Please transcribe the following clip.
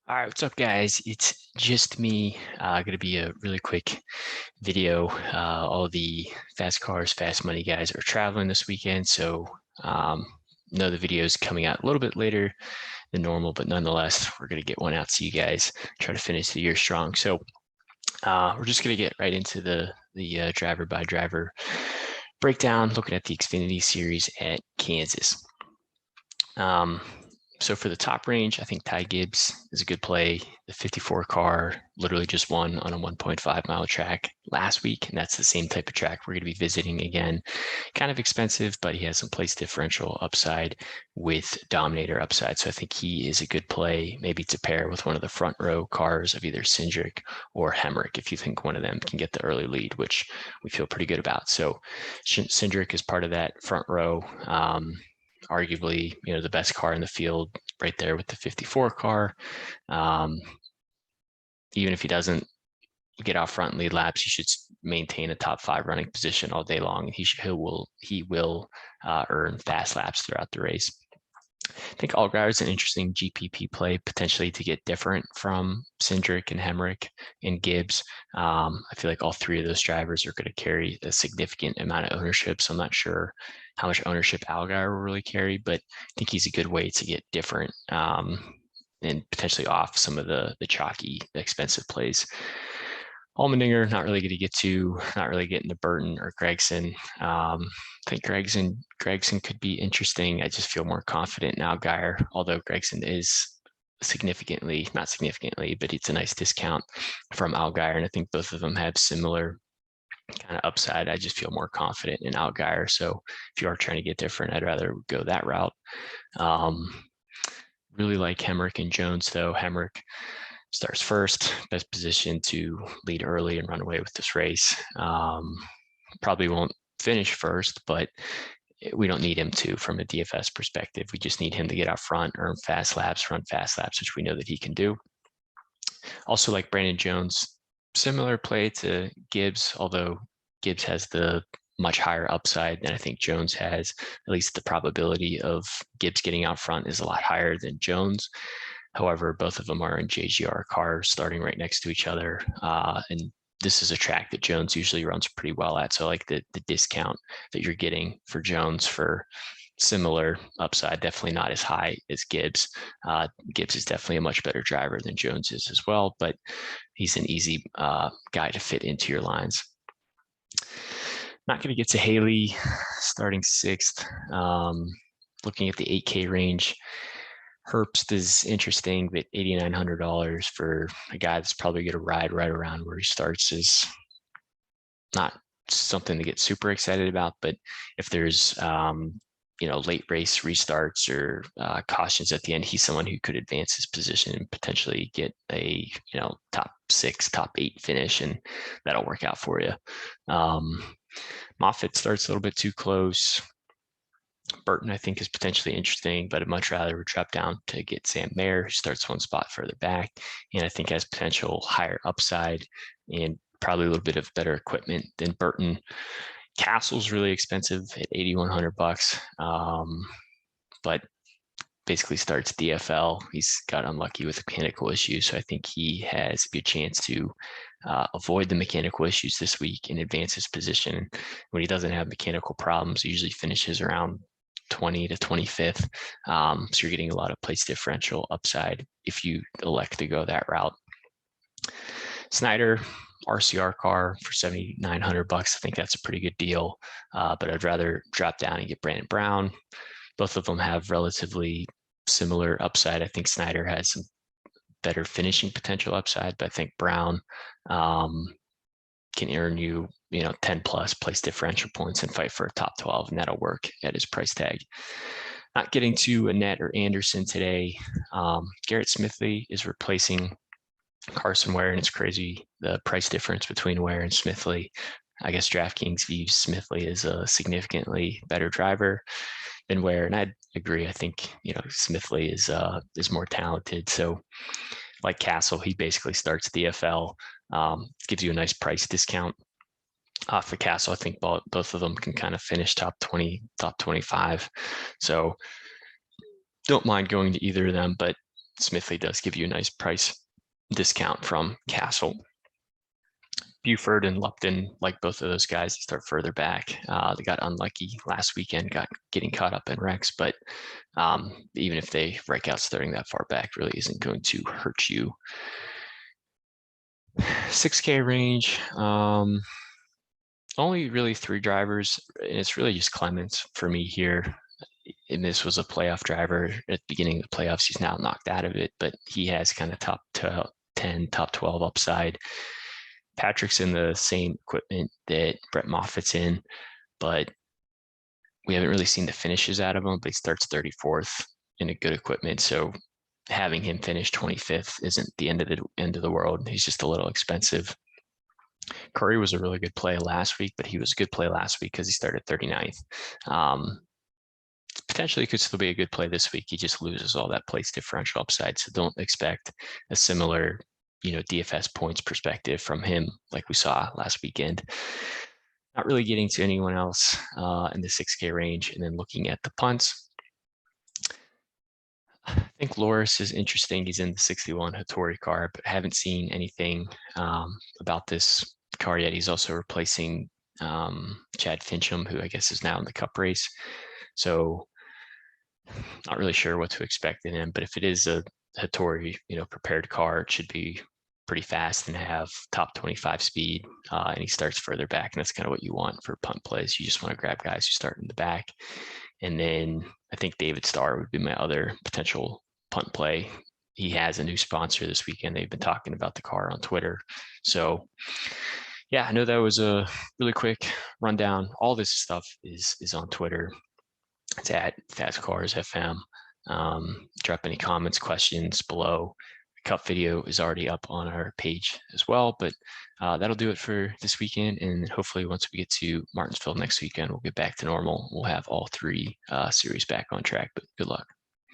All right, what's up, guys? It's just me. Going to be a really quick video. All the fast cars, fast money guys are traveling this weekend, so know the video is coming out a little bit later than normal, but nonetheless, we're going to get one out to you guys. Try to finish the year strong. So we're just going to get right into the driver by driver breakdown, looking at the Xfinity series at Kansas. So for the top range, I think Ty Gibbs is a good play. The 54 car literally just won on a 1.5 mile track last week, and that's the same type of track we're going to be visiting again. Kind of expensive, but he has some place differential upside with Dominator upside. So I think he is a good play, maybe to pair with one of the front row cars of either Cindric or Hemric, if you think one of them can get the early lead, which we feel pretty good about. So Cindric is part of that front row. Arguably, the best car in the field right there with the 54 car. Even if he doesn't get out front and lead laps, he should maintain a top 5 running position all day long. He will earn fast laps throughout the race. I think Allgaier is an interesting GPP play, potentially to get different from Cindric and Hemric and Gibbs. I feel like all three of those drivers are going to carry a significant amount of ownership, so I'm not sure how much ownership Allgaier will really carry, but I think he's a good way to get different and potentially off some of the chalky, expensive plays. Allmendinger, not really going to get to, not really getting to Burton or Gregson. I think Gregson could be interesting. I just feel more confident in Allgaier, although Gregson is not significantly, but it's a nice discount from Allgaier. And I think both of them have similar kind of upside. I just feel more confident in Allgaier. So if you are trying to get different, I'd rather go that route. Really like Hemric and Jones, though. Hemric starts first, best position to lead early and run away with this race. Probably won't finish first, but we don't need him to from a DFS perspective. We just need him to get out front, earn fast laps, run fast laps, which we know that he can do. Also like Brandon Jones, similar play to Gibbs, although Gibbs has the much higher upside than I think Jones has. At least the probability of Gibbs getting out front is a lot higher than Jones. However, both of them are in JGR cars starting right next to each other. And this is a track that Jones usually runs pretty well at. So I like the discount that you're getting for Jones for similar upside, definitely not as high as Gibbs. Gibbs is definitely a much better driver than Jones is as well, but he's an easy guy to fit into your lines. Not going to get to Haley starting 6th. Looking at the 8K range, Herbst is interesting, but $8,900 for a guy that's probably going to ride right around where he starts is not something to get super excited about. But if there's late race restarts or cautions at the end, he's someone who could advance his position and potentially get a top 6, top 8 finish, and that'll work out for you. Moffitt starts a little bit too close. Burton, I think, is potentially interesting, but I'd much rather drop down to get Sam Mayer, who starts one spot further back, and I think has potential higher upside and probably a little bit of better equipment than Burton. Castle's really expensive at $8,100, but basically starts DFL. He's got unlucky with mechanical issues, so I think he has a good chance to avoid the mechanical issues this week and advance his position. When he doesn't have mechanical problems, he usually finishes around 20 to 25th. So you're getting a lot of place differential upside if you elect to go that route. Snyder, RCR car for $7,900. I think that's a pretty good deal, but I'd rather drop down and get Brandon Brown. Both of them have relatively similar upside. I think Snyder has some better finishing potential upside, but I think Brown can earn you 10 plus place differential points and fight for a top 12, and that'll work at his price tag. Not getting to Annette or Anderson today. Garrett Smithley is replacing Carson Ware, and it's crazy the price difference between Ware and Smithley. I guess DraftKings views Smithley as a significantly better driver than Ware, and I'd agree. I think Smithley is more talented. So like Castle, he basically starts DFL, gives you a nice price discount. For Castle, I think both of them can kind of finish top 20, top 25. So don't mind going to either of them, but Smithley does give you a nice price discount from Castle. Buford and Lupton, like both of those guys, they start further back. They got unlucky last weekend, getting caught up in wrecks, but even if they wreck out starting that far back, really isn't going to hurt you. 6K range, only really 3 drivers, and it's really just Clements for me here. And this was a playoff driver at the beginning of the playoffs. He's now knocked out of it, but he has kind of top 10, top 12 upside. Patrick's in the same equipment that Brett Moffitt's in, but we haven't really seen the finishes out of him, but he starts 34th in a good equipment. So having him finish 25th isn't the end of the world. He's just a little expensive. Curry was a really good play last week, but he was a good play last week because he started 39th. Potentially could still be a good play this week. He just loses all that place differential upside. So don't expect a similar, DFS points perspective from him like we saw last weekend. Not really getting to anyone else in the 6K range. And then looking at the punts, I think Loris is interesting. He's in the 61 Hattori car, but haven't seen anything about this car yet. He's also replacing Chad Fincham, who I guess is now in the Cup race. So not really sure what to expect in him, but if it is a Hattori, prepared car, it should be pretty fast and have top 25 speed. And he starts further back, and that's kind of what you want for punt plays. You just want to grab guys who start in the back. And then I think David Starr would be my other potential punt play. He has a new sponsor this weekend. They've been talking about the car on Twitter. So yeah, I know that was a really quick rundown. All this stuff is on Twitter. It's at FastCarsFM. Drop any comments, questions below. The Cup video is already up on our page as well, but that'll do it for this weekend. And hopefully once we get to Martinsville next weekend, we'll get back to normal. We'll have all 3 series back on track, but good luck.